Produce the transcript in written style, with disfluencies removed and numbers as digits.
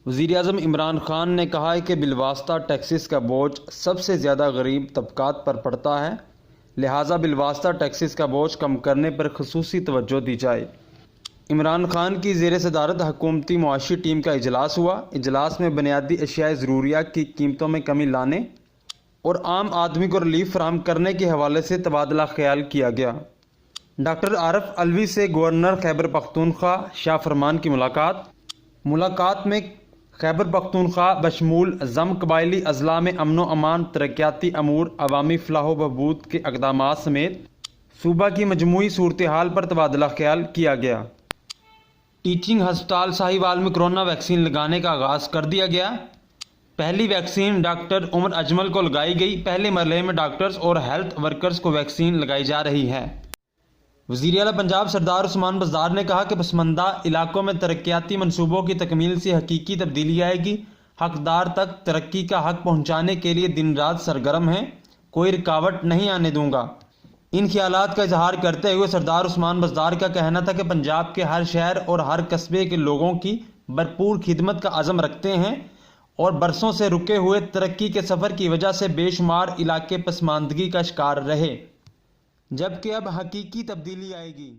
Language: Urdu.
وزیر اعظم عمران خان نے کہا ہے کہ بالواسطہ ٹیکسز کا بوجھ سب سے زیادہ غریب طبقات پر پڑتا ہے، لہٰذا بالواسطہ ٹیکسز کا بوجھ کم کرنے پر خصوصی توجہ دی جائے۔ عمران خان کی زیر صدارت حکومتی معاشی ٹیم کا اجلاس ہوا۔ اجلاس میں بنیادی اشیاء ضروریہ کی قیمتوں میں کمی لانے اور عام آدمی کو ریلیف فراہم کرنے کے حوالے سے تبادلہ خیال کیا گیا۔ ڈاکٹر عارف علوی سے گورنر خیبر پختونخوا شاہ فرمان کی ملاقات میں خیبر پختونخوا بشمول ضم قبائلی اضلاع میں امن و امان، ترقیاتی امور، عوامی فلاح و بہبود کے اقدامات سمیت صوبہ کی مجموعی صورتحال پر تبادلہ خیال کیا گیا۔ ٹیچنگ ہسپتال ساہیوال میں کرونا ویکسین لگانے کا آغاز کر دیا گیا۔ پہلی ویکسین ڈاکٹر عمر اجمل کو لگائی گئی۔ پہلے مرحلے میں ڈاکٹرز اور ہیلتھ ورکرز کو ویکسین لگائی جا رہی ہے۔ وزیر اعلیٰ پنجاب سردار عثمان بزدار نے کہا کہ پسماندہ علاقوں میں ترقیاتی منصوبوں کی تکمیل سے حقیقی تبدیلی آئے گی۔ حقدار تک ترقی کا حق پہنچانے کے لیے دن رات سرگرم ہیں، کوئی رکاوٹ نہیں آنے دوں گا۔ ان خیالات کا اظہار کرتے ہوئے سردار عثمان بزدار کا کہنا تھا کہ پنجاب کے ہر شہر اور ہر قصبے کے لوگوں کی بھرپور خدمت کا عزم رکھتے ہیں اور برسوں سے رکے ہوئے ترقی کے سفر کی وجہ سے بے شمار علاقے پسماندگی کا شکار رہے، جبکہ اب حقیقی تبدیلی آئے گی۔